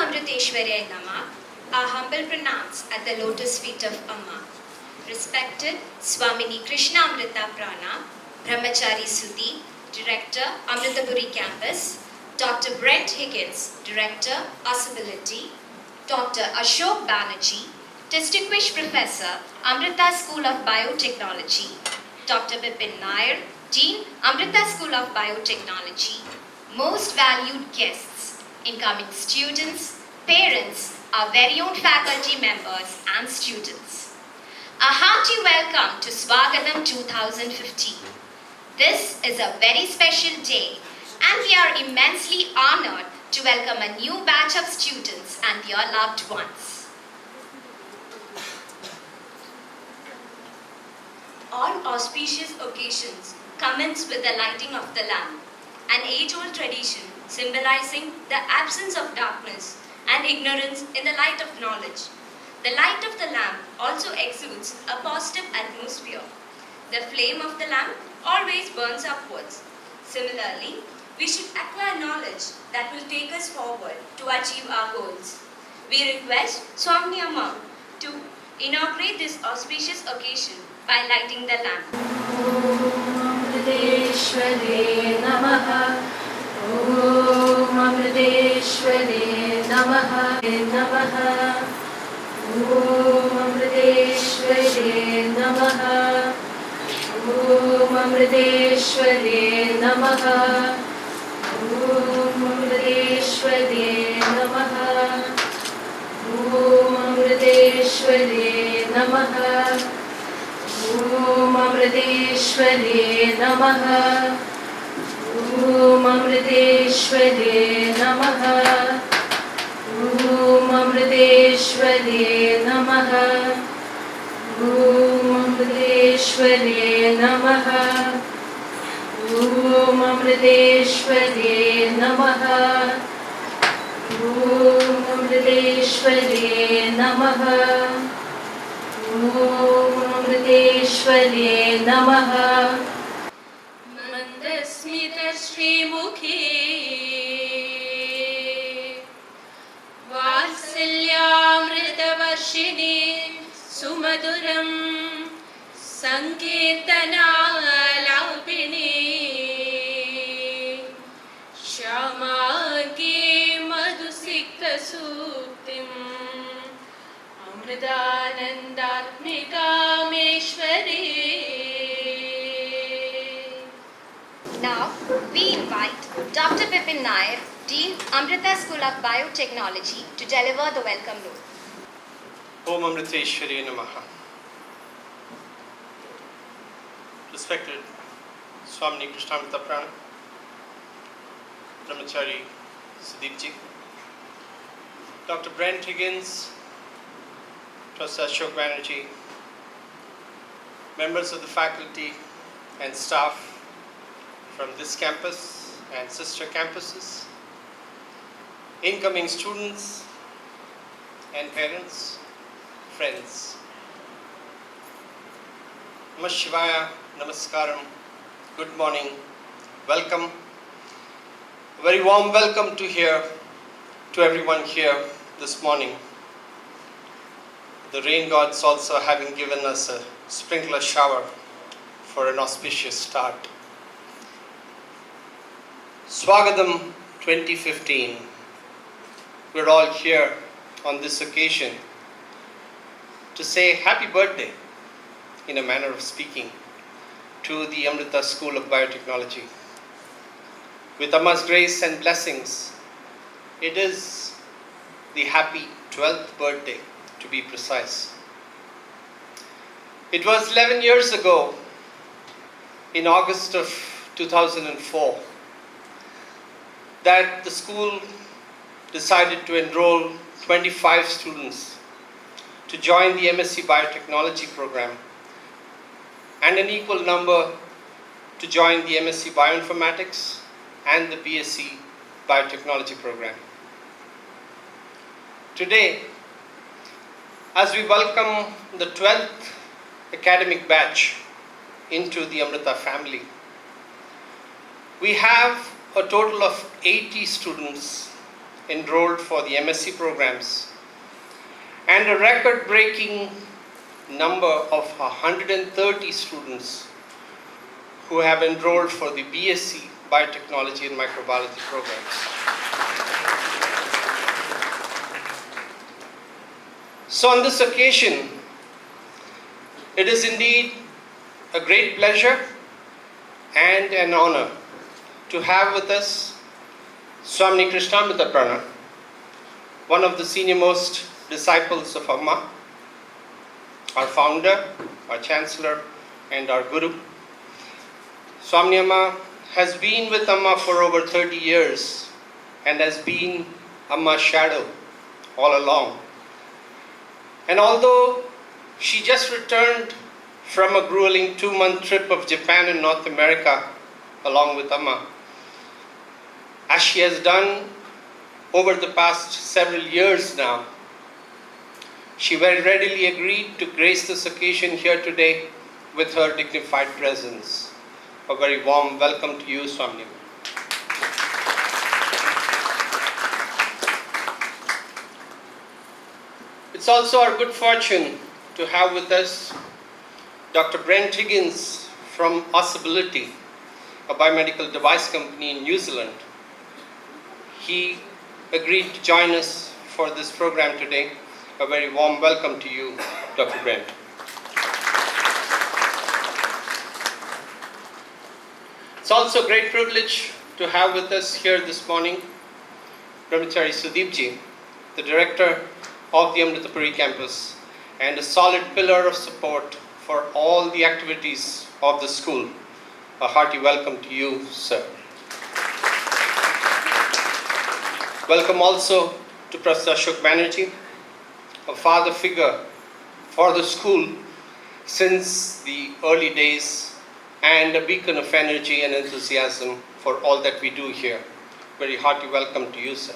Amriteshwaraya Nama, our humble pronounce at the lotus feet of Amma. Respected Swamini Krishna Amrita Prana, Brahmachari Sudhi, Director, Amritapuri Campus, Dr. Brent Higgins, Director, Possibility, Dr. Ashok Banerjee, Distinguished Professor, Amrita School of Biotechnology, Dr. Bipin Nair, Dean, Amrita School of Biotechnology, most valued guests, incoming students, parents, our very own faculty members and students. A hearty welcome to Swagatham 2015. This is a very special day and we are immensely honored to welcome a new batch of students and your loved ones. All auspicious occasions commence with the lighting of the lamp, an age-old tradition symbolizing the absence of darkness and ignorance in the light of knowledge. The light of the lamp also exudes a positive atmosphere. The flame of the lamp always burns upwards. Similarly, we should acquire knowledge that will take us forward to achieve our goals. We request Swami Amma to inaugurate this auspicious occasion by lighting the lamp. Om Amriteshware Namaha. Om Amriteshware Namaha. Namaha. Om Amriteshware Namaha. Om Amriteshware Namaha. Om Amriteshware Namaha. Om Amriteshware Namaha. Om Amriteshware Namaha. Om Amriteshware Namaha. Om Amriteshware Namaha. Om Amriteshware Namaha. Om Amriteshware Namaha. Om Amriteshware Namaha. Om Amriteshware Namaha. Mandasmita Srimukhe Vatsalyamritavarshini Sumaduram Sankirtana Laupini Shamaki Madhusikta Suktim Now, we invite Dr. Bipin Nair, Dean, Amrita School of Biotechnology, to deliver the welcome note. Om Amriteshware Namaha. Respected Swamini Krishna Amrita Prana, Brahmachari Sudhipji, Dr. Brent Higgins, Professor Ashok Banerjee, members of the faculty and staff from this campus and sister campuses, incoming students and parents, friends. Namah Shivaya, Namaskaram, good morning, welcome. A very warm welcome to everyone here this morning. The rain gods also having given us a sprinkler shower for an auspicious start. Swagatham 2015. We're all here on this occasion to say happy birthday, in a manner of speaking, to the Amrita School of Biotechnology. With Amma's grace and blessings, it is the happy 12th birthday, to be precise. It was 11 years ago, in August of 2004, that the school decided to enroll 25 students to join the MSc Biotechnology program and an equal number to join the MSc Bioinformatics and the BSc Biotechnology program. Today, as we welcome the 12th academic batch into the Amrita family, we have a total of 80 students enrolled for the MSc programs, and a record-breaking number of 130 students who have enrolled for the BSc Biotechnology and Microbiology programs. So on this occasion, it is indeed a great pleasure and an honor to have with us Swami Amritapuri, one of the senior-most disciples of Amma, our founder, our chancellor, and our guru. Swami Amma has been with Amma for over 30 years and has been Amma's shadow all along. And although she just returned from a grueling 2-month trip of Japan and North America along with Amma, as she has done over the past several years now, she very readily agreed to grace this occasion here today with her dignified presence. A very warm welcome to you, Swami. It's also our good fortune to have with us Dr. Brent Higgins from Possibility, a biomedical device company in New Zealand. He agreed to join us for this program today. A very warm welcome to you, Dr. Brent. It's also a great privilege to have with us here this morning Brahmachari Sudeepji, the director of the Amritapuri campus and a solid pillar of support for all the activities of the school. A hearty welcome to you, sir. Welcome also to Professor Ashok Banerjee, a father figure for the school since the early days and a beacon of energy and enthusiasm for all that we do here. Very hearty welcome to you, sir.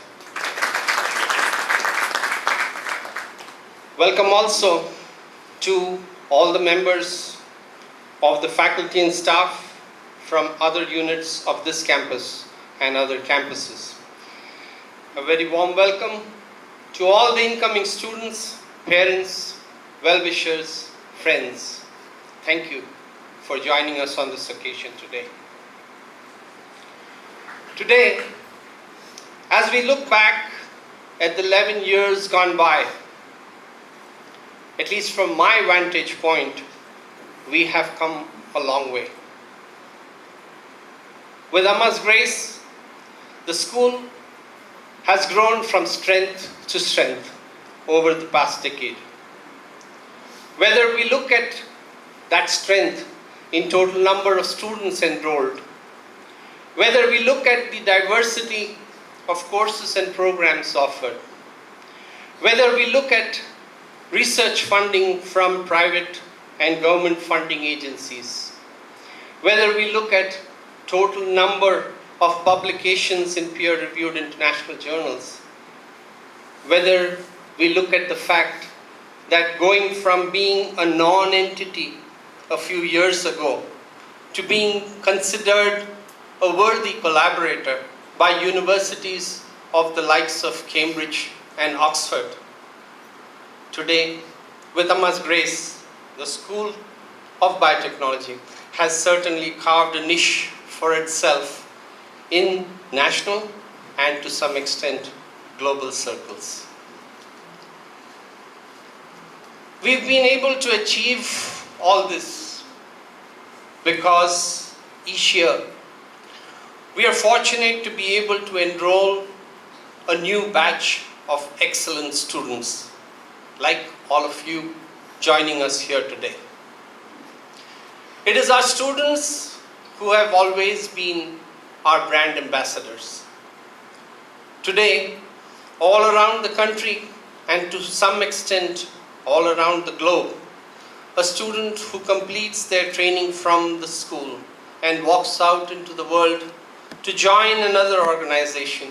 Welcome also to all the members of the faculty and staff from other units of this campus and other campuses. A very warm welcome to all the incoming students, parents, well-wishers, friends. Thank you for joining us on this occasion today. Today, as we look back at the 11 years gone by, at least from my vantage point, we have come a long way. With Amma's grace, the school has grown from strength to strength over the past decade. Whether we look at that strength in total number of students enrolled, whether we look at the diversity of courses and programs offered, whether we look at research funding from private and government funding agencies, whether we look at total number of publications in peer-reviewed international journals, whether we look at the fact that going from being a non-entity a few years ago to being considered a worthy collaborator by universities of the likes of Cambridge and Oxford. Today, with Amma's grace, the School of Biotechnology has certainly carved a niche for itself in national and to some extent global circles. We've been able to achieve all this because each year we are fortunate to be able to enroll a new batch of excellent students like all of you joining us here today. It is our students who have always been our brand ambassadors. Today, all around the country and to some extent all around the globe, a student who completes their training from the school and walks out into the world to join another organization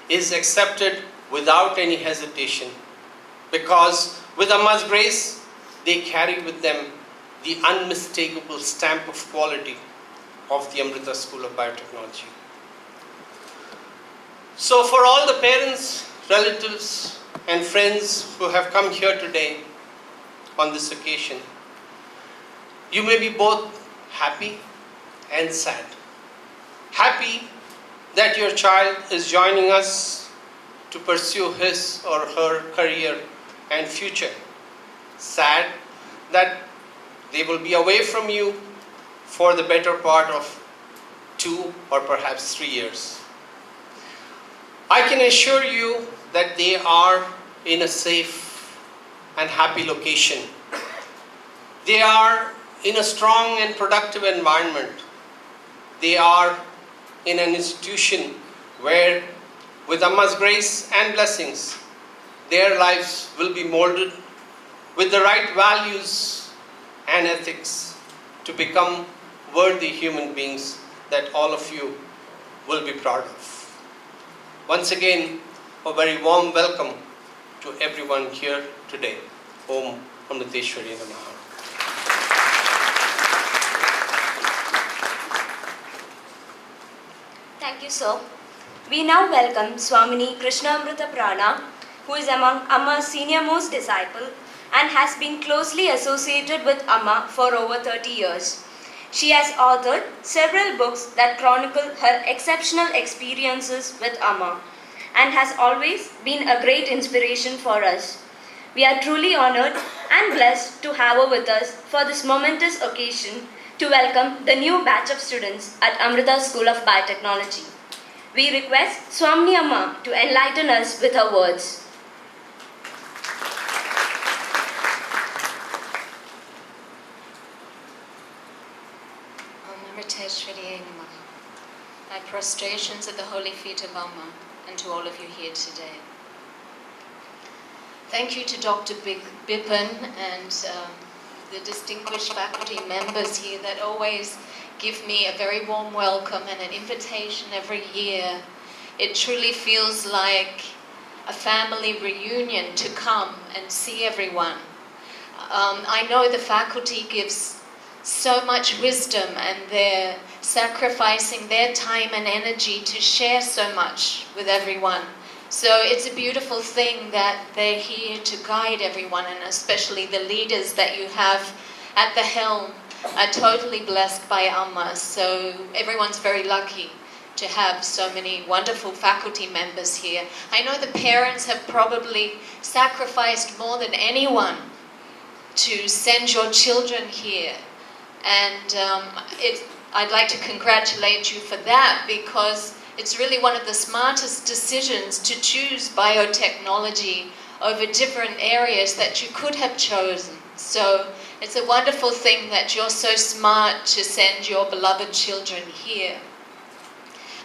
is accepted without any hesitation, because with Amma's grace, they carry with them the unmistakable stamp of quality of the Amrita School of Biotechnology. So for all the parents, relatives and friends who have come here today on this occasion, you may be both happy and sad. Happy that your child is joining us to pursue his or her career and future. Sad that they will be away from you for the better part of 2 or perhaps 3 years. I can assure you that they are in a safe and happy location. They are in a strong and productive environment. They are in an institution where, with Amma's grace and blessings, their lives will be molded with the right values and ethics to become worthy human beings that all of you will be proud of. Once again, a very warm welcome to everyone here today. Om Amriteshwari Namaha. Thank you, sir. We now welcome Swamini Krishnamrita Prana, who is among Amma's senior-most disciple and has been closely associated with Amma for over 30 years. She has authored several books that chronicle her exceptional experiences with Amma and has always been a great inspiration for us. We are truly honored and blessed to have her with us for this momentous occasion to welcome the new batch of students at Amrita School of Biotechnology. We request Swamini Amma to enlighten us with her words. Amriteshwari Namaha. My prostrations at the holy feet of Amma and to all of you here today. Thank you to Dr. Bipin and the distinguished faculty members here that always give me a very warm welcome and an invitation every year. It truly feels like a family reunion to come and see everyone. I know the faculty gives so much wisdom and they're sacrificing their time and energy to share so much with everyone. So it's a beautiful thing that they're here to guide everyone, and especially the leaders that you have at the helm are totally blessed by Amma. So everyone's very lucky to have so many wonderful faculty members here. I know the parents have probably sacrificed more than anyone to send your children here. And I'd like to congratulate you for that, because it's really one of the smartest decisions to choose biotechnology over different areas that you could have chosen. So it's a wonderful thing that you're so smart to send your beloved children here.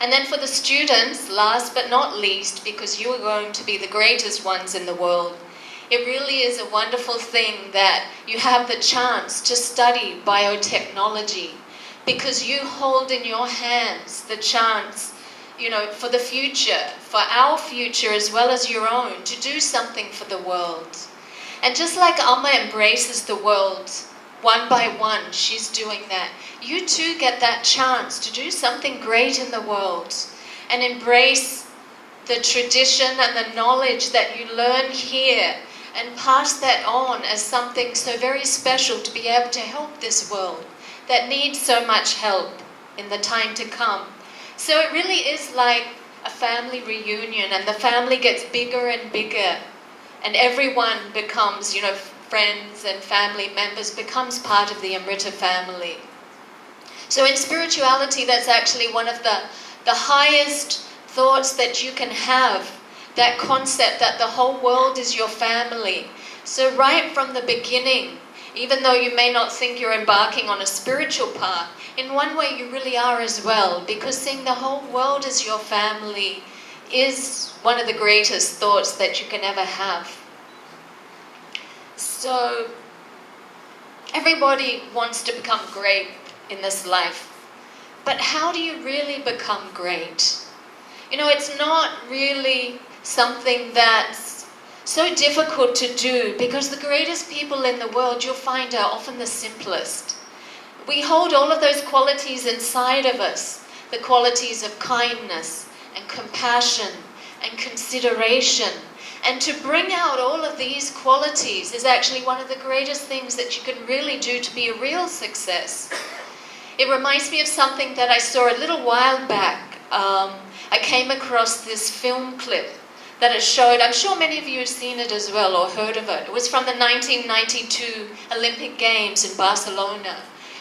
And then for the students, last but not least, because you are going to be the greatest ones in the world, it really is a wonderful thing that you have the chance to study biotechnology, because you hold in your hands the chance, for the future, for our future as well as your own, to do something for the world. And just like Amma embraces the world one by one, she's doing that. You too get that chance to do something great in the world and embrace the tradition and the knowledge that you learn here and pass that on as something so very special to be able to help this world that needs so much help in the time to come. So it really is like a family reunion, and the family gets bigger and bigger, and everyone becomes, friends and family members, becomes part of the Amrita family. So in spirituality, that's actually one of the highest thoughts that you can have, that concept that the whole world is your family. So right from the beginning, even though you may not think you're embarking on a spiritual path, in one way you really are as well, because seeing the whole world as your family is one of the greatest thoughts that you can ever have. So everybody wants to become great in this life, but how do you really become great? It's not really something that's so difficult to do, because the greatest people in the world, you'll find, are often the simplest. We hold all of those qualities inside of us, the qualities of kindness and compassion and consideration. And to bring out all of these qualities is actually one of the greatest things that you can really do to be a real success. It reminds me of something that I saw a little while back. I came across this film clip that it showed. I'm sure many of you have seen it as well or heard of it. It was from the 1992 Olympic Games in Barcelona,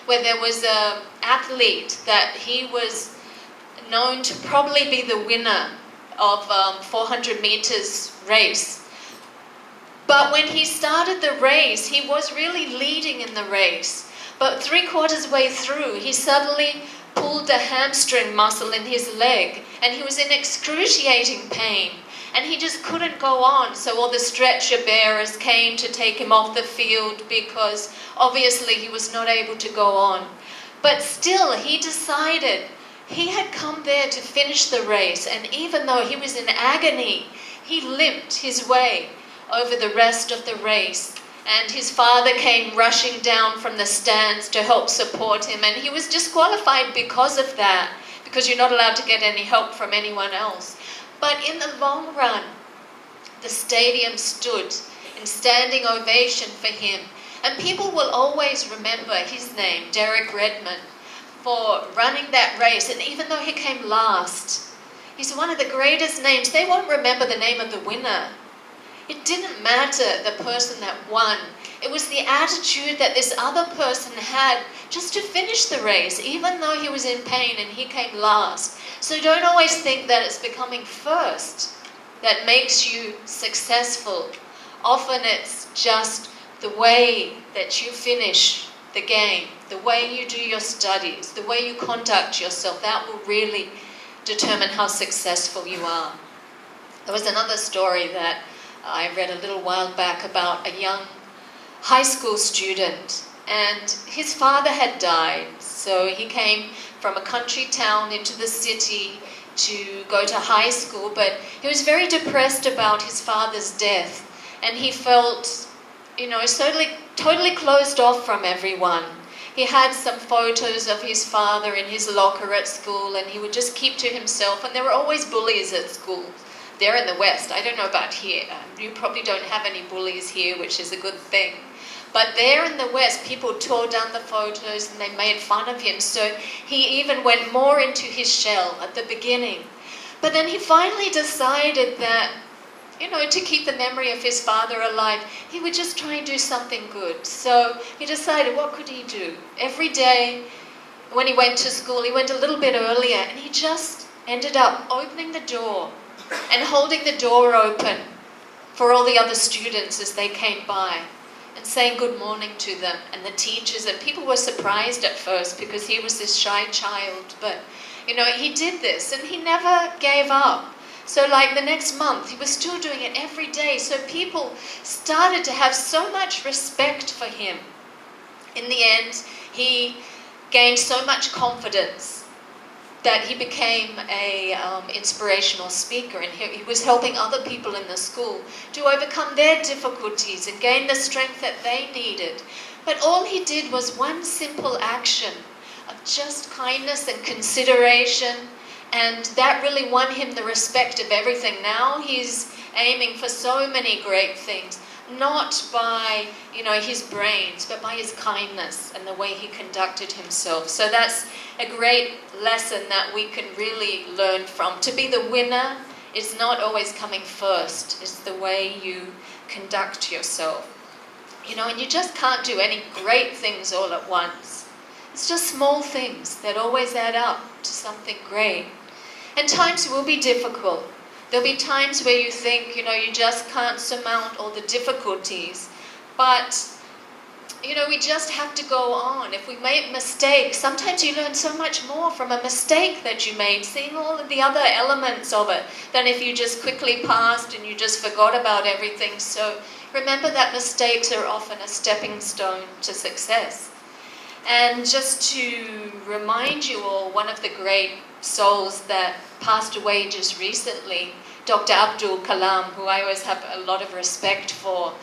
where there was an athlete that he was known to probably be the winner of 400 meters race. But when he started the race, he was really leading in the race. But 3/4 way through, he suddenly pulled a hamstring muscle in his leg, and he was in excruciating pain. And he just couldn't go on, so all the stretcher bearers came to take him off the field because obviously he was not able to go on. But still, he decided he had come there to finish the race, and even though he was in agony, he limped his way over the rest of the race. And his father came rushing down from the stands to help support him, and he was disqualified because of that, because you're not allowed to get any help from anyone else. But in the long run, the stadium stood in standing ovation for him. And people will always remember his name, Derek Redmond, for running that race. And even though he came last, he's one of the greatest names. They won't remember the name of the winner. It didn't matter the person that won. It was the attitude that this other person had just to finish the race, even though he was in pain and he came last. So don't always think that it's becoming first that makes you successful. Often it's just the way that you finish the game, the way you do your studies, the way you conduct yourself. That will really determine how successful you are. There was another story that I read a little while back about a young high school student, and his father had died, so he came from a country town into the city to go to high school, but he was very depressed about his father's death, and he felt, totally closed off from everyone. He had some photos of his father in his locker at school, and he would just keep to himself, and there were always bullies at school. There in the West, I don't know about here, you probably don't have any bullies here, which is a good thing. But there in the West, people tore down the photos and they made fun of him. So he even went more into his shell at the beginning. But then he finally decided that, to keep the memory of his father alive, he would just try and do something good. So he decided, what could he do? Every day when he went to school, he went a little bit earlier, and he just ended up opening the door and holding the door open for all the other students as they came by, and saying good morning to them and the teachers. And people were surprised at first because he was this shy child, but he did this and he never gave up. So like the next month, he was still doing it every day. So people started to have so much respect for him. In the end, he gained so much confidence that he became a inspirational speaker, and he was helping other people in the school to overcome their difficulties and gain the strength that they needed. But all he did was one simple action of just kindness and consideration, and that really won him the respect of everything. Now he's aiming for so many great things, not by his brains, but by his kindness and the way he conducted himself. So that's a great lesson that we can really learn from. To be the winner is not always coming first. It's the way you conduct yourself. And you just can't do any great things all at once. It's just small things that always add up to something great. And times will be difficult. There'll be times where you think, you just can't surmount all the difficulties. But, we just have to go on. If we make mistakes, sometimes you learn so much more from a mistake that you made, seeing all of the other elements of it, than if you just quickly passed and you just forgot about everything. So remember that mistakes are often a stepping stone to success. And just to remind you all, one of the great souls that passed away just recently, Dr. Abdul Kalam, who I always have a lot of respect for,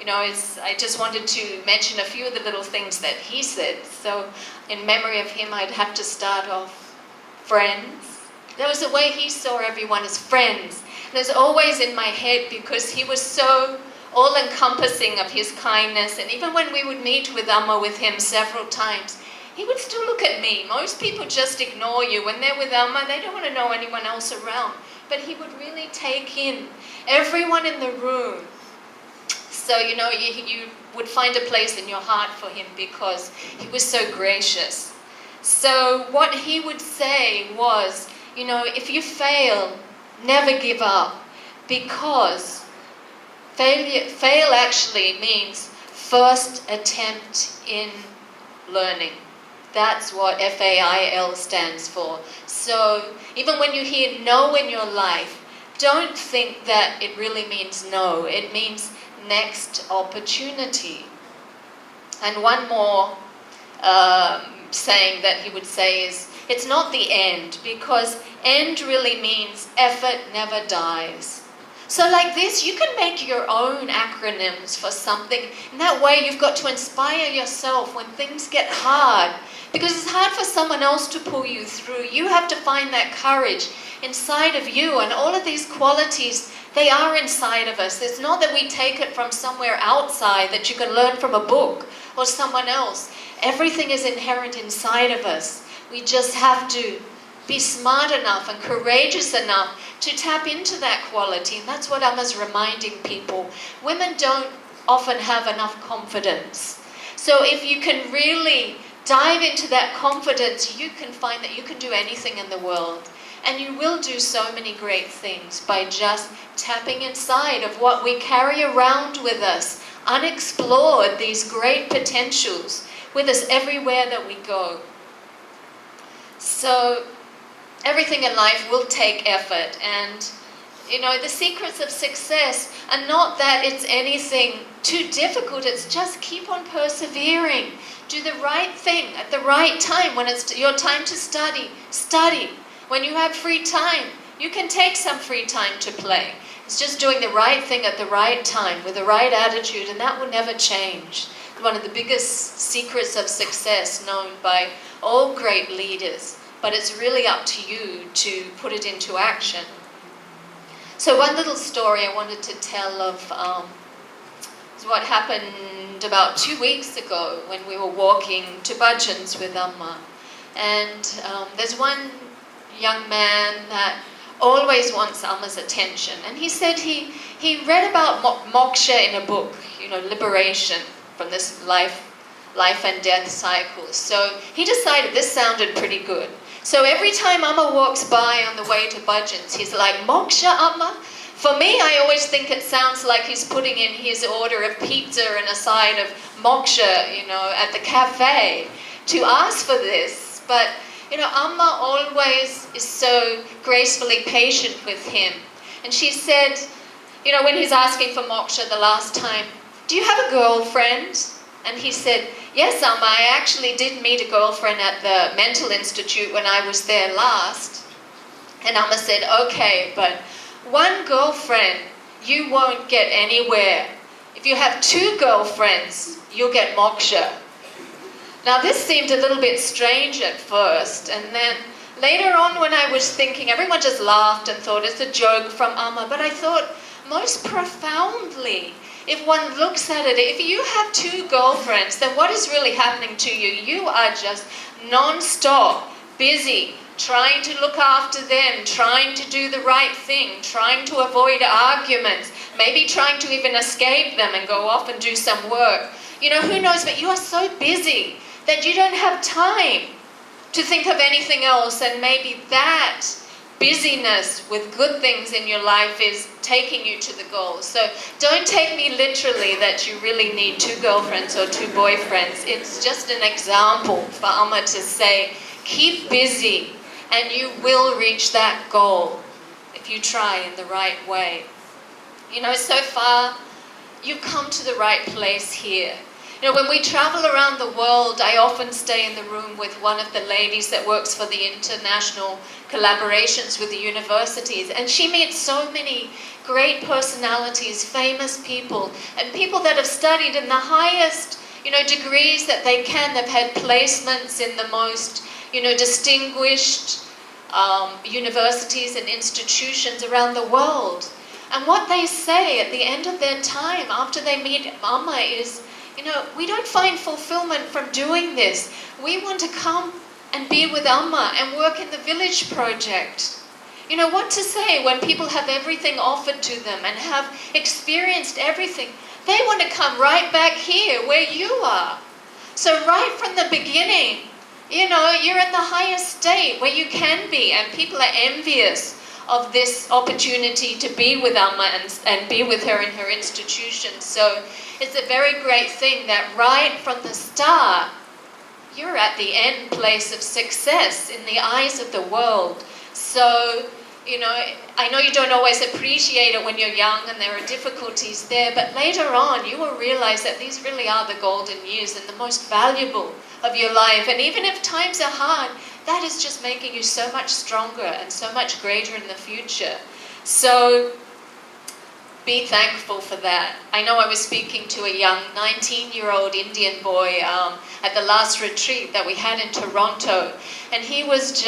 I just wanted to mention a few of the little things that he said. So in memory of him, I'd have to start off, friends, There was the way he saw everyone as friends. There's always in my head, because he was so all-encompassing of his kindness, and even when we would meet with Amma with him several times, he would still look at me. Most people just ignore you. When they're with Amma, they don't want to know anyone else around. But he would really take in everyone in the room. So, you would find a place in your heart for him because he was so gracious. So what he would say was, if you fail, never give up, because fail actually means first attempt in learning. That's what FAIL stands for. So even when you hear no in your life, don't think that it really means no. It means next opportunity. And one more saying that he would say is, it's not the end, because end really means effort never dies. So like this, you can make your own acronyms for something. In that way, you've got to inspire yourself when things get hard, because it's hard for someone else to pull you through. You have to find that courage inside of you, and all of these qualities, they are inside of us. It's not that we take it from somewhere outside that you can learn from a book or someone else. Everything is inherent inside of us. We just have to be smart enough and courageous enough to tap into that quality. And that's what Amma's reminding people. Women don't often have enough confidence. So if you can really dive into that confidence, you can find that you can do anything in the world. And you will do so many great things by just tapping inside of what we carry around with us, unexplored, these great potentials with us everywhere that we go. So everything in life will take effort, and the secrets of success are not that it's anything too difficult. It's just keep on persevering. Do the right thing at the right time. When it's your time to study, study. When you have free time, you can take some free time to play. It's just doing the right thing at the right time with the right attitude, and that will never change. One of the biggest secrets of success known by all great leaders, but it's really up to you to put it into action. So one little story I wanted to tell of is what happened about 2 weeks ago when we were walking to Bhajans with Amma. And there's one young man that always wants Amma's attention. And he said he read about moksha in a book, liberation from this life and death cycle. So he decided this sounded pretty good. So every time Amma walks by on the way to Bhajans, he's like, moksha, Amma? For me, I always think it sounds like he's putting in his order of pizza and a side of moksha, at the cafe to ask for this. But, Amma always is so gracefully patient with him. And she said, when he's asking for moksha the last time, do you have a girlfriend? And he said, yes, Amma, I actually did meet a girlfriend at the mental institute when I was there last. And Amma said, okay, but one girlfriend, you won't get anywhere. If you have 2 girlfriends, you'll get moksha. Now this seemed a little bit strange at first, and then later on when I was thinking, everyone just laughed and thought it's a joke from Amma, but I thought most profoundly, if one looks at it, if you have 2 girlfriends, then what is really happening to you? You are just non-stop busy, trying to look after them, trying to do the right thing, trying to avoid arguments, maybe trying to even escape them and go off and do some work. Who knows, but you are so busy that you don't have time to think of anything else, and maybe that busyness with good things in your life is taking you to the goal. So don't take me literally that you really need 2 girlfriends or 2 boyfriends. It's just an example for Amma to say, keep busy and you will reach that goal if you try in the right way. So far you've come to the right place here. When we travel around the world, I often stay in the room with one of the ladies that works for the international collaborations with the universities, and she meets so many great personalities, famous people, and people that have studied in the highest, degrees that they can. They've had placements in the most, distinguished universities and institutions around the world. And what they say at the end of their time after they meet Amma is, we don't find fulfillment from doing this. We want to come and be with Amma and work in the village project. What to say when people have everything offered to them and have experienced everything? They want to come right back here where you are. So right from the beginning, you're in the highest state where you can be, and people are envious of this opportunity to be with Amma and be with her in her institution. So it's a very great thing that right from the start, you're at the end place of success in the eyes of the world. So, I know you don't always appreciate it when you're young and there are difficulties there, but later on you will realize that these really are the golden years and the most valuable of your life. And even if times are hard, that is just making you so much stronger and so much greater in the future. So be thankful for that. I know I was speaking to a young 19-year-old Indian boy at the last retreat that we had in Toronto, and he was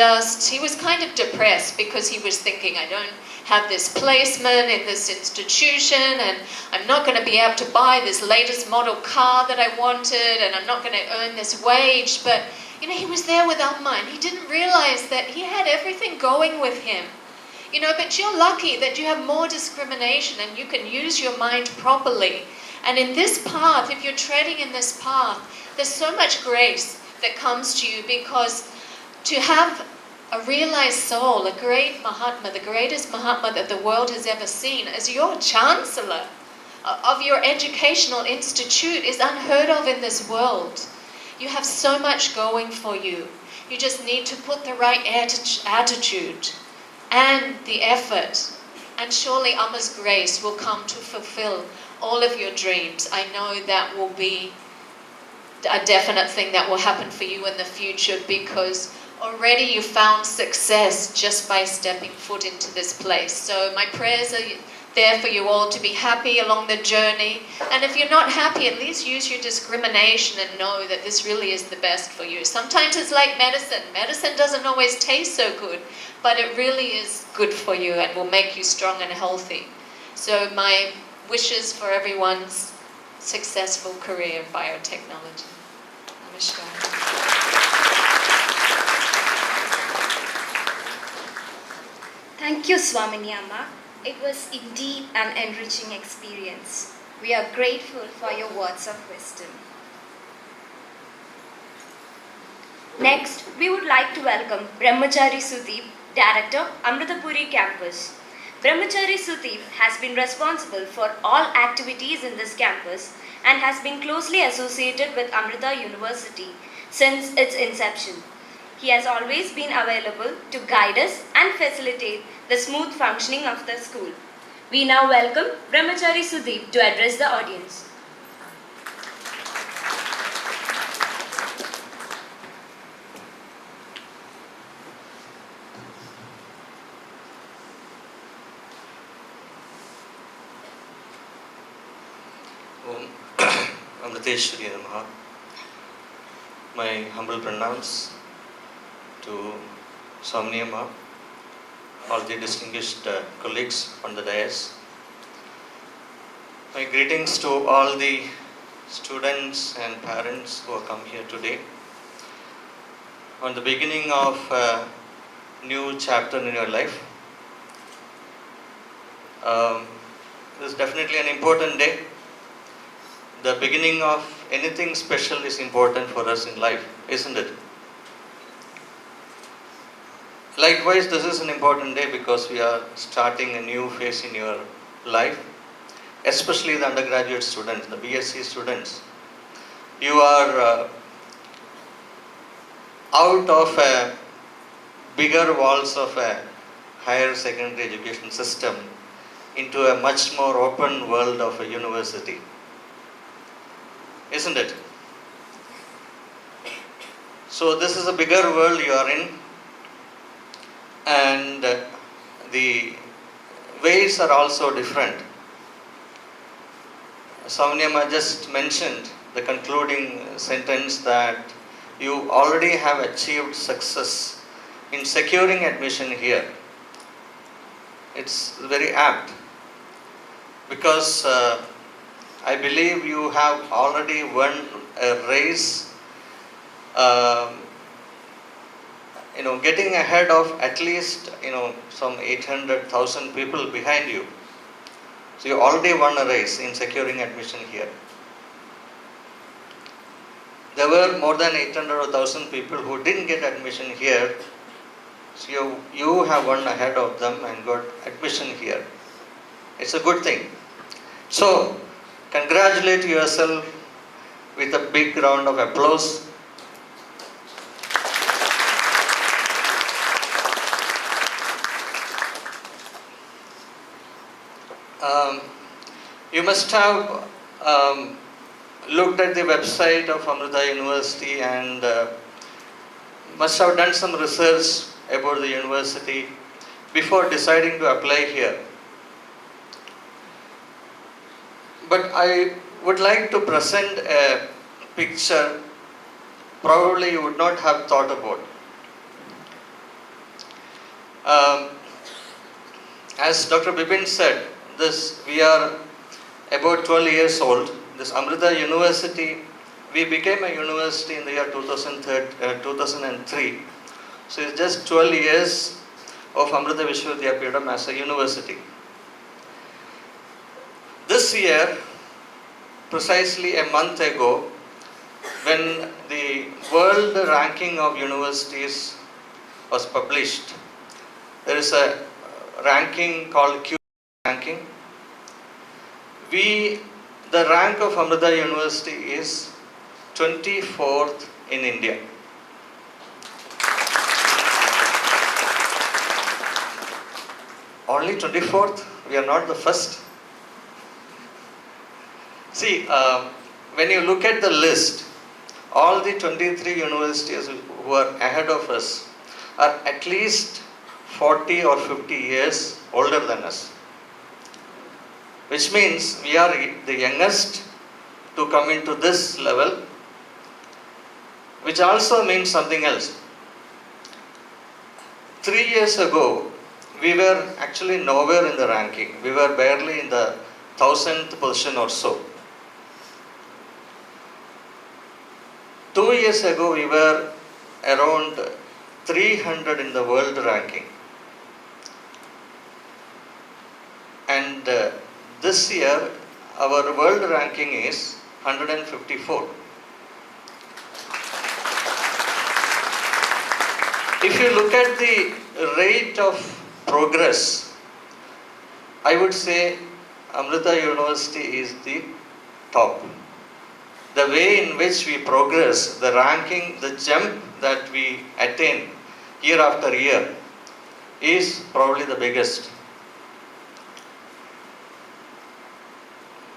kind of depressed because he was thinking, I don't have this placement in this institution, and I'm not going to be able to buy this latest model car that I wanted, and I'm not going to earn this wage. But he was there with Amma, and he didn't realize that he had everything going with him. But you're lucky that you have more discrimination and you can use your mind properly. And in this path, if you're treading in this path, there's so much grace that comes to you, because to have a realized soul, a great Mahatma, the greatest Mahatma that the world has ever seen, as your chancellor of your educational institute is unheard of in this world. You have so much going for you. You just need to put the right attitude and the effort, and surely Amma's grace will come to fulfill all of your dreams. I know that will be a definite thing that will happen for you in the future, because already you found success just by stepping foot into this place. So my prayers are there for you all to be happy along the journey. And if you're not happy, at least use your discrimination and know that this really is the best for you. Sometimes it's like medicine. Medicine doesn't always taste so good, but it really is good for you and will make you strong and healthy. So my wishes for everyone's successful career in biotechnology. Namaskar. Thank you, Swamini Amma. It was indeed an enriching experience. We are grateful for your words of wisdom. Next, we would like to welcome Brahmachari Sudeep, Director, Amritapuri Campus. Brahmachari Sudeep has been responsible for all activities in this campus and has been closely associated with Amrita University since its inception. He has always been available to guide us and facilitate the smooth functioning of the school. We now welcome Brahmachari Sudeep to address the audience. Amriteshwari Namaha. My humble pronouns to Swamini Amma, all the distinguished colleagues on the dais. My greetings to all the students and parents who have come here today. On the beginning of a new chapter in your life, this is definitely an important day. The beginning of anything special is important for us in life, isn't it? Likewise, this is an important day because we are starting a new phase in your life, especially the undergraduate students, the BSc students. You are out of a bigger walls of a higher secondary education system into a much more open world of a university, isn't it? So this is a bigger world you are in, and the ways are also different. Swamini Amma just mentioned the concluding sentence that you already have achieved success in securing admission here. It's very apt because I believe you have already won a race, getting ahead of at least some 800,000 people behind you. So you already won a race in securing admission here. There were more than 800 or 1,000 people who didn't get admission here. So you have won ahead of them and got admission here. It's a good thing. So congratulate yourself with a big round of applause. You must have looked at the website of Amrita University and must have done some research about the university before deciding to apply here. But I would like to present a picture probably you would not have thought about. As Dr. Bipin said, we are about 12 years old. This Amrita University, we became a university in the year 2003. So it's just 12 years of Amrita Vishwavidyapitham as a university. This year, precisely a month ago, when the world ranking of universities was published, there is a ranking called Q ranking. The rank of Amrita University is 24th in India. Only 24th? We are not the first. See, when you look at the list, all the 23 universities who are ahead of us are at least 40 or 50 years older than us. Which means we are the youngest to come into this level, which also means something else. 3 years ago, we were actually nowhere in the ranking. We were barely in the 1000th position or so. 2 years ago, we were around 300 in the world ranking. And this year, our world ranking is 154. If you look at the rate of progress, I would say Amrita University is the top. The way in which we progress, the ranking, the jump that we attain year after year is probably the biggest.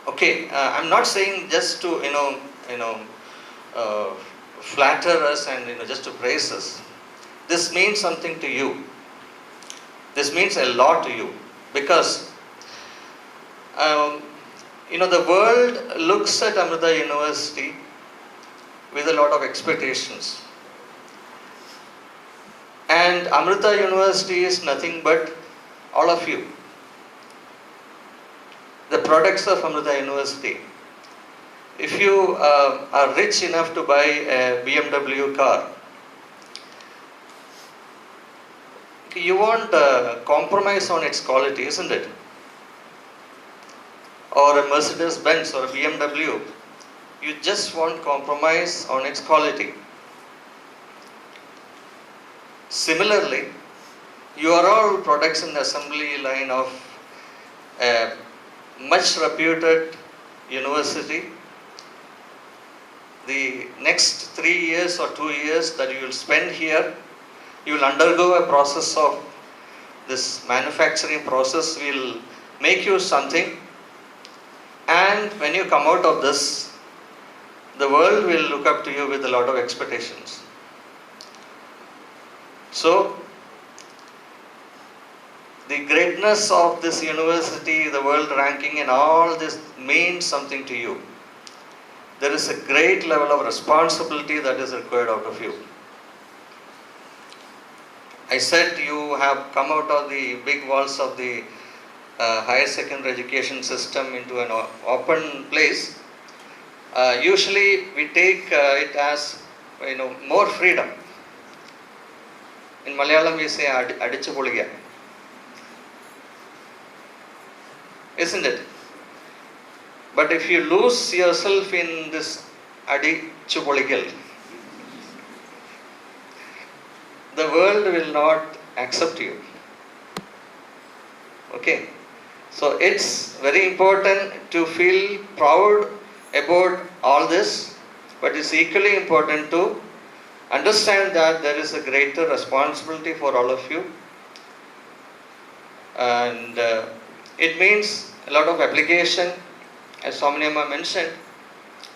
Okay, I'm not saying just to flatter us and just to praise us. This means something to you. This means a lot to you because the world looks at Amrita University with a lot of expectations. And Amrita University is nothing but all of you. The products of Amrita University. If you are rich enough to buy a BMW car, you won't compromise on its quality, isn't it? Or a Mercedes Benz or a BMW, you just won't compromise on its quality. Similarly, you are all products in the assembly line of a much reputed university. The next 3 years or 2 years that you will spend here, you will undergo a process of this manufacturing process will make you something, and when you come out of this, the world will look up to you with a lot of expectations. So, the greatness of this university, the world ranking and all this means something to you. There is a great level of responsibility that is required out of you. I said you have come out of the big walls of the higher secondary education system into an open place. Usually we take it as more freedom. In Malayalam we say adichu poliga, isn't it? But if you lose yourself in this adichu poligal, the world will not accept you. Okay, so it's very important to feel proud about all this, but it's equally important to understand that there is a greater responsibility for all of you, and it means a lot of application, as Somaniyamma mentioned,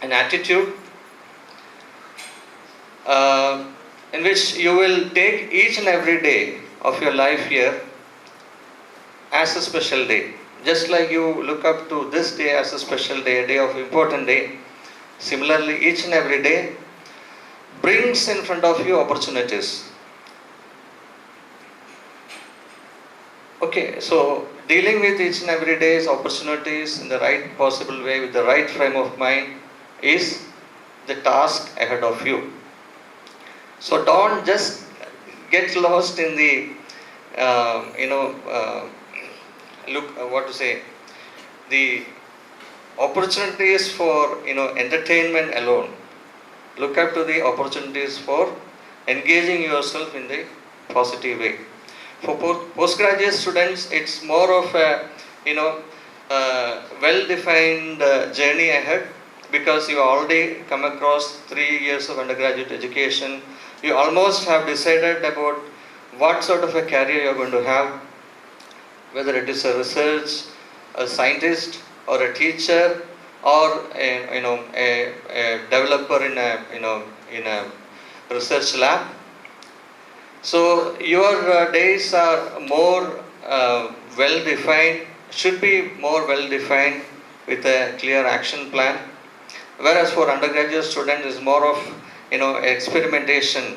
an attitude in which you will take each and every day of your life here as a special day. Just like you look up to this day as a special day, a day of important day, similarly each and every day brings in front of you opportunities. Okay, so dealing with each and every day's opportunities in the right possible way, with the right frame of mind, is the task ahead of you. So don't just get lost in the the opportunities for entertainment alone. Look up to the opportunities for engaging yourself in the positive way. For postgraduate students, it's more of a well-defined journey ahead, because you already come across 3 years of undergraduate education. You almost have decided about what sort of a career you're going to have, whether it is a research, a scientist, or a teacher, or a developer in a research lab. So your days are more well-defined, should be more well-defined with a clear action plan. Whereas for undergraduate students is more of experimentation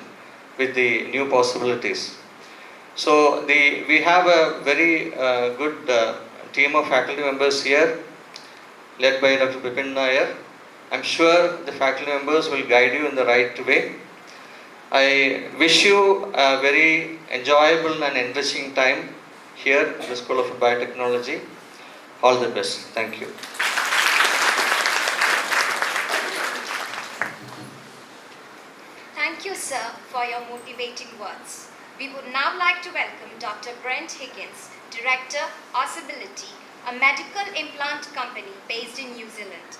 with the new possibilities. So we have a very good team of faculty members here, led by Dr. Bipin Nair. I'm sure the faculty members will guide you in the right way. I wish you a very enjoyable and enriching time here at the School of Biotechnology. All the best. Thank you. Thank you, sir, for your motivating words. We would now like to welcome Dr. Brent Higgins, Director, Ossibility, a medical implant company based in New Zealand.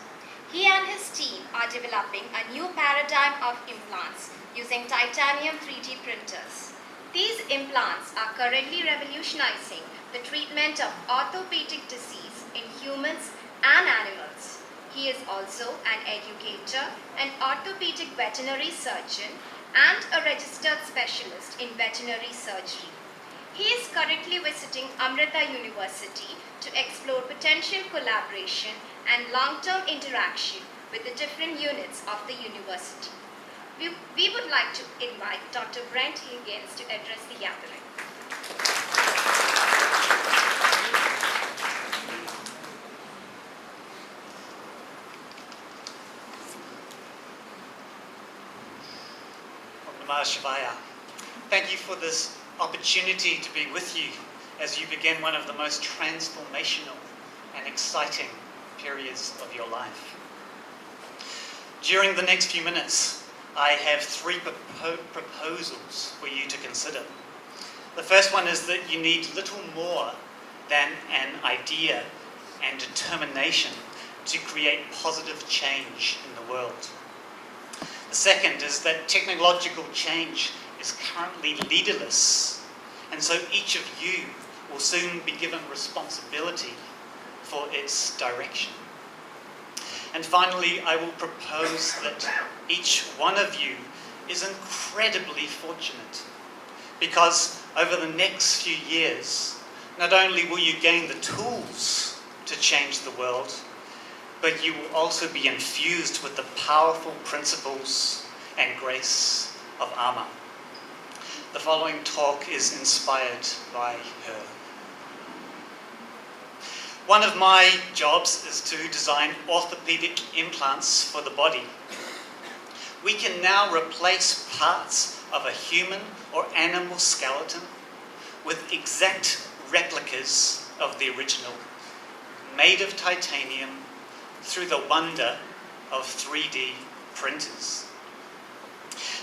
He and his team are developing a new paradigm of implants using titanium 3D printers. These implants are currently revolutionizing the treatment of orthopedic disease in humans and animals. He is also an educator, an orthopedic veterinary surgeon, and a registered specialist in veterinary surgery. He is currently visiting Amrita University to explore potential collaboration and long-term interaction with the different units of the university. We would like to invite Dr. Brent Higgins to address the gathering. Namah Shivaya. Thank you for this opportunity to be with you as you begin one of the most transformational and exciting periods of your life. During the next few minutes, I have 3 proposals for you to consider. The first one is that you need little more than an idea and determination to create positive change in the world. The second is that technological change is currently leaderless, and so each of you will soon be given responsibility for its direction. And finally, I will propose that each one of you is incredibly fortunate, because over the next few years, not only will you gain the tools to change the world, but you will also be infused with the powerful principles and grace of Amma. The following talk is inspired by her. One of my jobs is to design orthopedic implants for the body. We can now replace parts of a human or animal skeleton with exact replicas of the original, made of titanium through the wonder of 3D printers.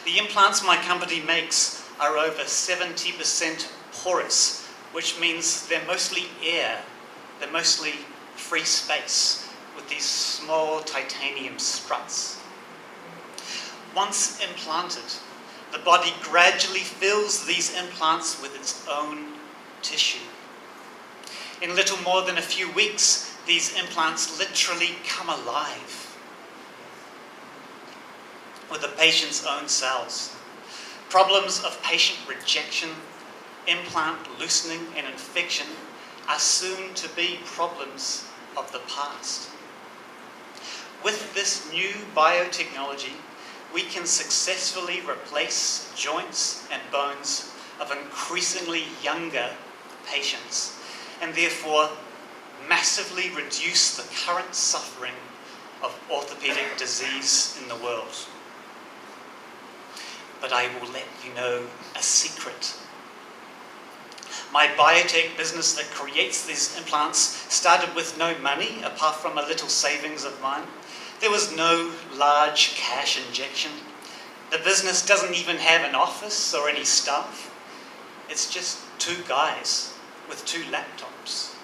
The implants my company makes are over 70% porous, which means they're mostly air, they're mostly free space with these small titanium struts. Once implanted, the body gradually fills these implants with its own tissue. In little more than a few weeks, these implants literally come alive with the patient's own cells. Problems of patient rejection, implant loosening, and infection are soon to be problems of the past. With this new biotechnology, we can successfully replace joints and bones of increasingly younger patients, and therefore massively reduce the current suffering of orthopedic disease in the world. But I will let you know a secret. My biotech business that creates these implants started with no money apart from a little savings of mine. There was no large cash injection. The business doesn't even have an office or any staff. It's just two guys with two laptops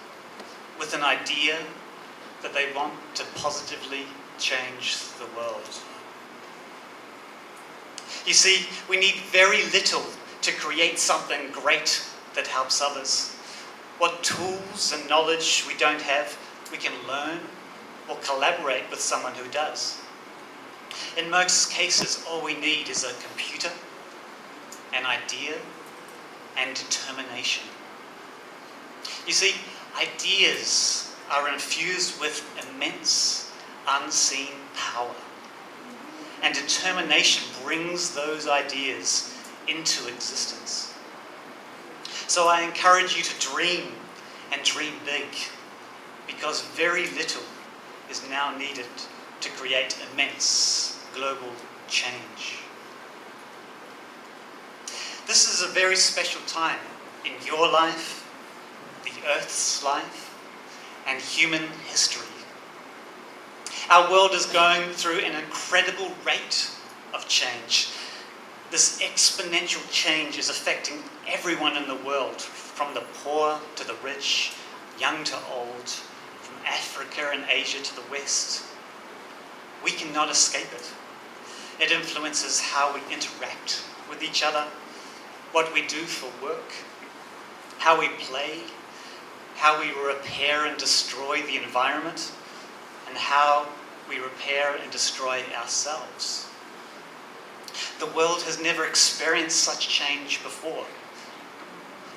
with an idea that they want to positively change the world. You see, we need very little to create something great that helps others. What tools and knowledge we don't have, we can learn or collaborate with someone who does. In most cases, all we need is a computer, an idea, and determination. You see, ideas are infused with immense, unseen power. And determination brings those ideas into existence. So I encourage you to dream and dream big, because very little is now needed to create immense global change. This is a very special time in your life, the Earth's life, and human history. Our world is going through an incredible rate of change. This exponential change is affecting everyone in the world, from the poor to the rich, young to old, from Africa and Asia to the West. We cannot escape it. It influences how we interact with each other, what we do for work, how we play, how we repair and destroy the environment, and how we repair and destroy ourselves. The world has never experienced such change before.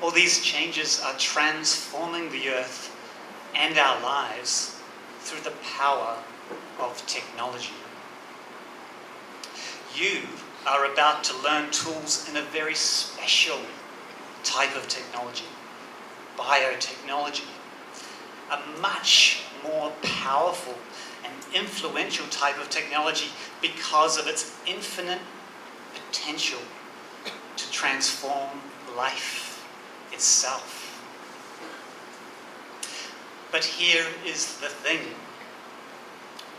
All these changes are transforming the earth and our lives through the power of technology. You are about to learn tools in a very special type of technology, biotechnology, a much more powerful and influential type of technology because of its infinite potential to transform life itself. But here is the thing.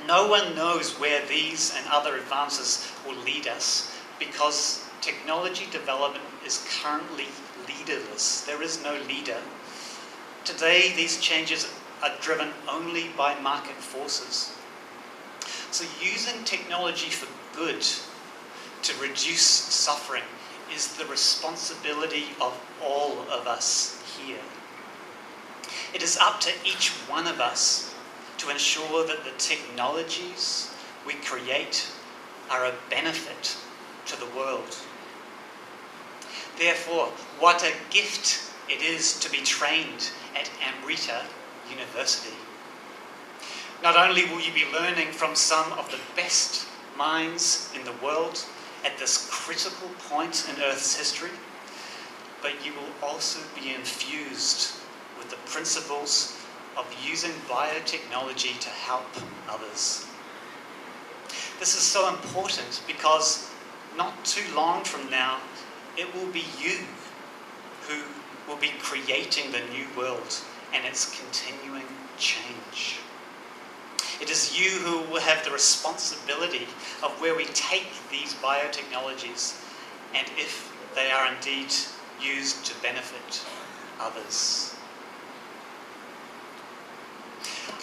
No one knows where these and other advances will lead us because technology development is currently leaderless. There is no leader. Today, these changes are driven only by market forces. So using technology for good to reduce suffering is the responsibility of all of us here. It is up to each one of us to ensure that the technologies we create are a benefit to the world. Therefore, what a gift it is to be trained at Amrita University. Not only will you be learning from some of the best minds in the world at this critical point in Earth's history, but you will also be infused with the principles of using biotechnology to help others. This is so important because not too long from now, it will be you who will be creating the new world and its continuing change. It is you who will have the responsibility of where we take these biotechnologies and if they are indeed used to benefit others.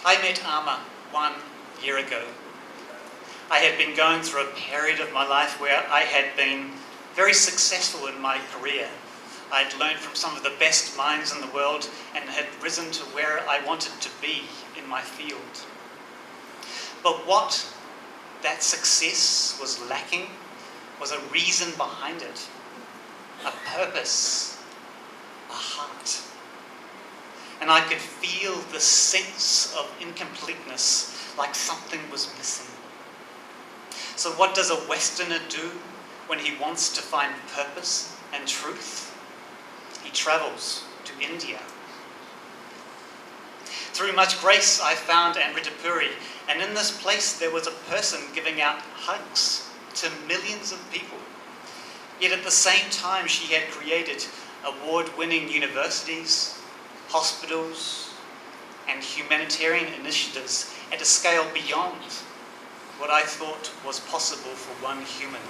I met Amma 1 year ago. I had been going through a period of my life where I had been very successful in my career. I had learned from some of the best minds in the world and had risen to where I wanted to be in my field. But what that success was lacking was a reason behind it, a purpose, a heart. And I could feel the sense of incompleteness, like something was missing. So what does a Westerner do when he wants to find purpose and truth? He travels to India. Through much grace, I found Amritapuri, and in this place there was a person giving out hugs to millions of people. Yet at the same time, she had created award-winning universities, hospitals, and humanitarian initiatives at a scale beyond what I thought was possible for one human.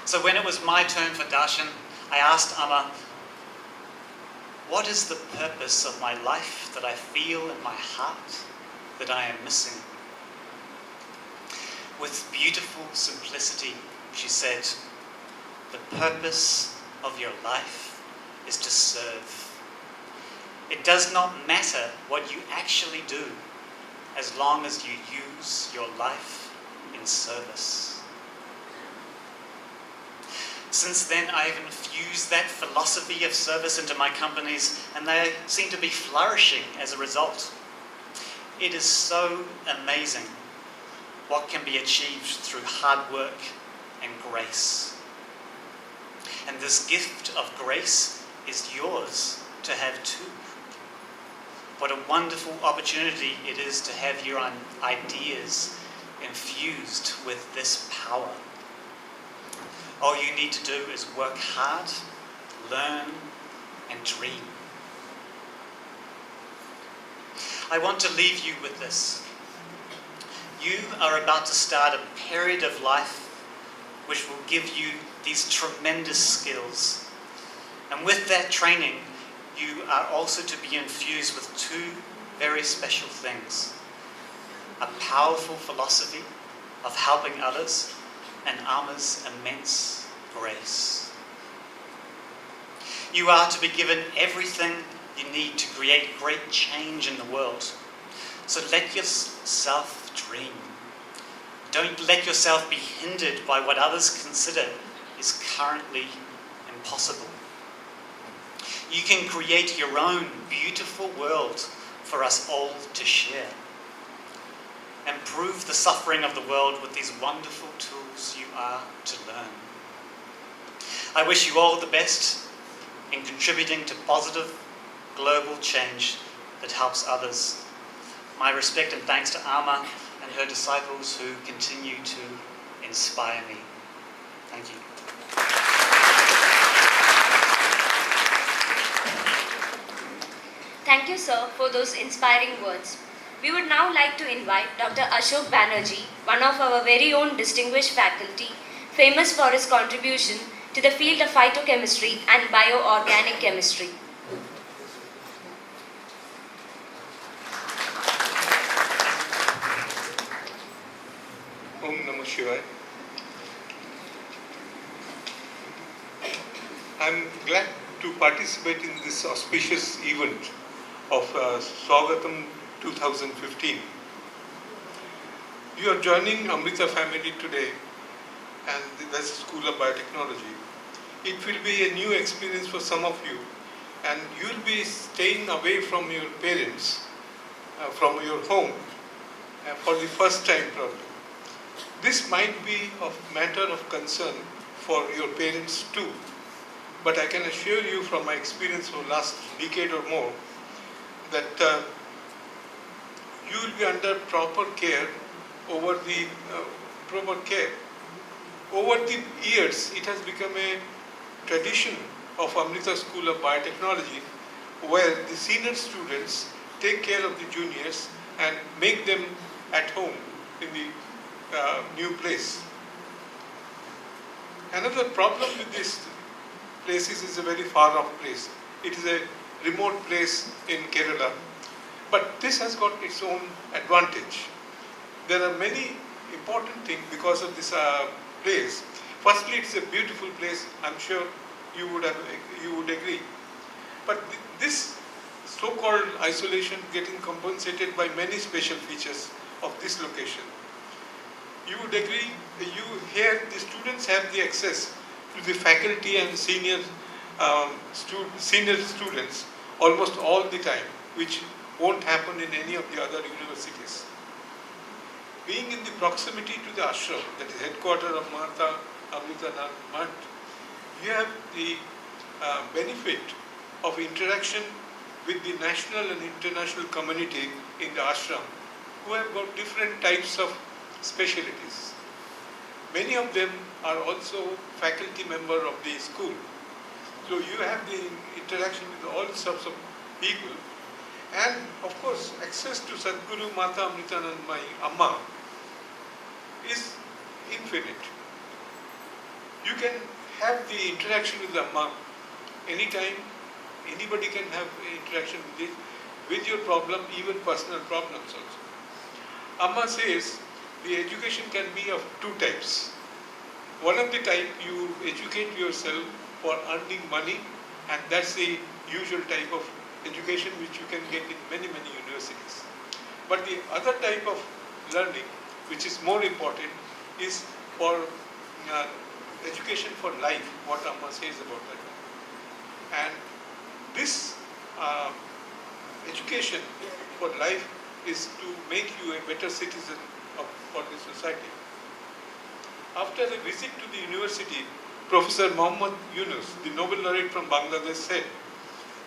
So when it was my turn for darshan, I asked Amma, what is the purpose of my life that I feel in my heart that I am missing? With beautiful simplicity, she said, the purpose of your life is to serve. It does not matter what you actually do as long as you use your life in service. Since then, I have infused that philosophy of service into my companies, and they seem to be flourishing as a result. It is so amazing what can be achieved through hard work and grace. And this gift of grace is yours to have too. What a wonderful opportunity it is to have your ideas infused with this power. All you need to do is work hard, learn, and dream. I want to leave you with this. You are about to start a period of life which will give you these tremendous skills. And with that training, you are also to be infused with two very special things. A powerful philosophy of helping others and Amma's immense grace. You are to be given everything you need to create great change in the world. So let yourself dream. Don't let yourself be hindered by what others consider is currently impossible. You can create your own beautiful world for us all to share. Improve the suffering of the world with these wonderful tools you are to learn. I wish you all the best in contributing to positive global change that helps others. My respect and thanks to Amma and her disciples who continue to inspire me. Thank you. Thank you, sir, for those inspiring words. We would now like to invite Dr. Ashok Banerjee, one of our very own distinguished faculty, famous for his contribution to the field of phytochemistry and bioorganic chemistry. Om Namah Shivaya. I'm glad to participate in this auspicious event of Swagatam 2015. You are joining Amrita family today, and that's the School of Biotechnology. It will be a new experience for some of you, and you will be staying away from your parents, from your home, for the first time probably. This might be a matter of concern for your parents too. but I can assure you from my experience for last decade or more that you will be under proper care over the proper care. Over the years, it has become a tradition of Amrita School of Biotechnology where the senior students take care of the juniors and make them at home in the new place. Another problem with this place is it's a very far off place. It is a remote place in Kerala. But this has got its own advantage. There are many important things because of this place. Firstly, it's a beautiful place. I'm sure you would agree. But this so-called isolation getting compensated by many special features of this location. You would agree, here the students have the access to the faculty and senior students almost all the time, which won't happen in any of the other universities. Being in the proximity to the ashram, that is headquarters of Amrita Math, you have the benefit of interaction with the national and international community in the ashram who have got different types of specialties. Many of them are also faculty member of the school. So you have the interaction with all sorts of people, and of course access to Sadguru Mata Amritanand, my Amma, is infinite. You can have the interaction with the Amma anytime. Anybody can have interaction with your problem, even personal problems also. Amma says the education can be of two types. One of the type, you educate yourself for earning money, and that's the usual type of education which you can get in many, many universities. But the other type of learning, which is more important, is for education for life, what Amma says about that. And this education for life is to make you a better citizen for the society. After a visit to the university, Professor Muhammad Yunus, the Nobel laureate from Bangladesh, said,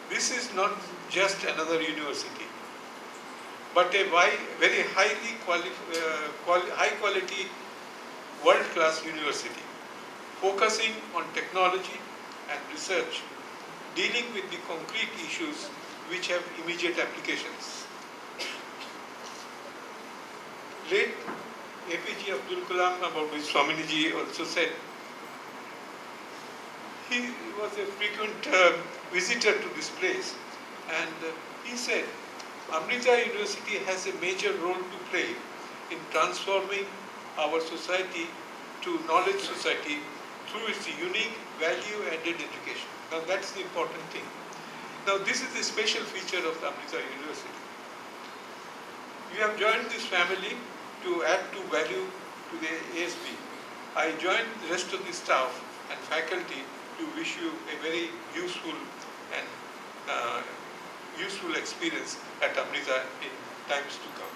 "This is not just another university, but a very high quality, world-class university, focusing on technology and research, dealing with the concrete issues which have immediate applications." Late APJ Abdul Kalam, about which Swaminiji also said, he was a frequent visitor to this place, and he said, Amrita University has a major role to play in transforming our society to knowledge society through its unique value-added education. Now that's the important thing. Now this is the special feature of the Amrita University. You have joined this family to add to value to the ASB. I join the rest of the staff and faculty to wish you a very useful and useful experience at Amrita in times to come.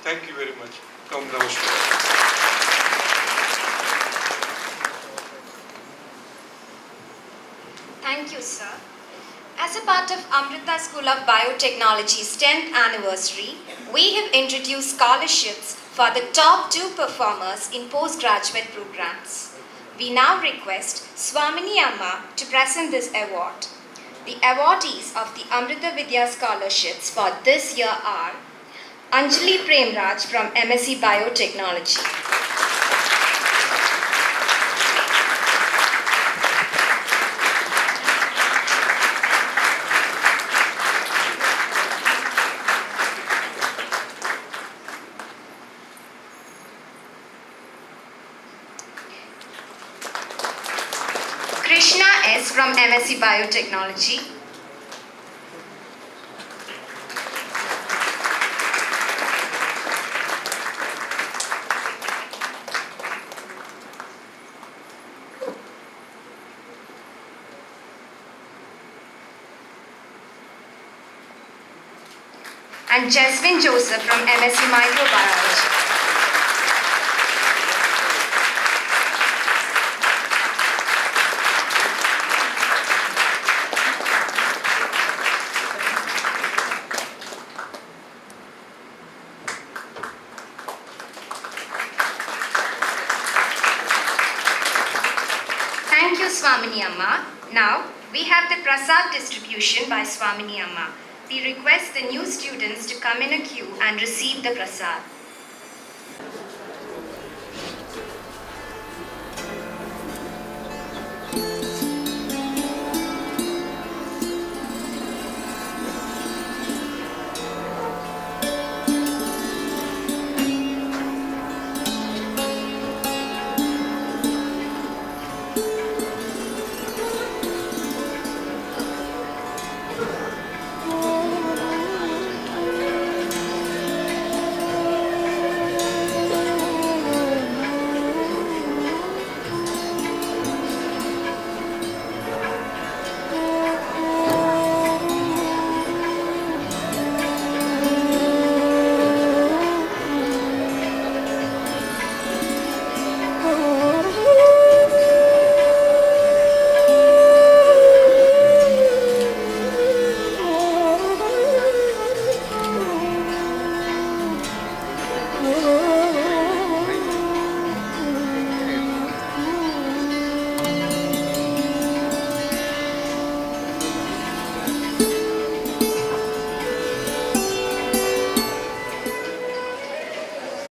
Thank you very much. Om Namaskar. Thank you, sir. As a part of Amrita School of Biotechnology's 10th anniversary, we have introduced scholarships for the top 2 performers in postgraduate programs. We now request Swamini Amma to present this award. The awardees of the Amrita Vidya scholarships for this year are Anjali Premraj from MSc Biotechnology, Krishna S. from MSc Biotechnology, and Jasmine Joseph from MSc Microbiology. Amma. Now, we have the prasad distribution by Swamini Amma. We request the new students to come in a queue and receive the prasad.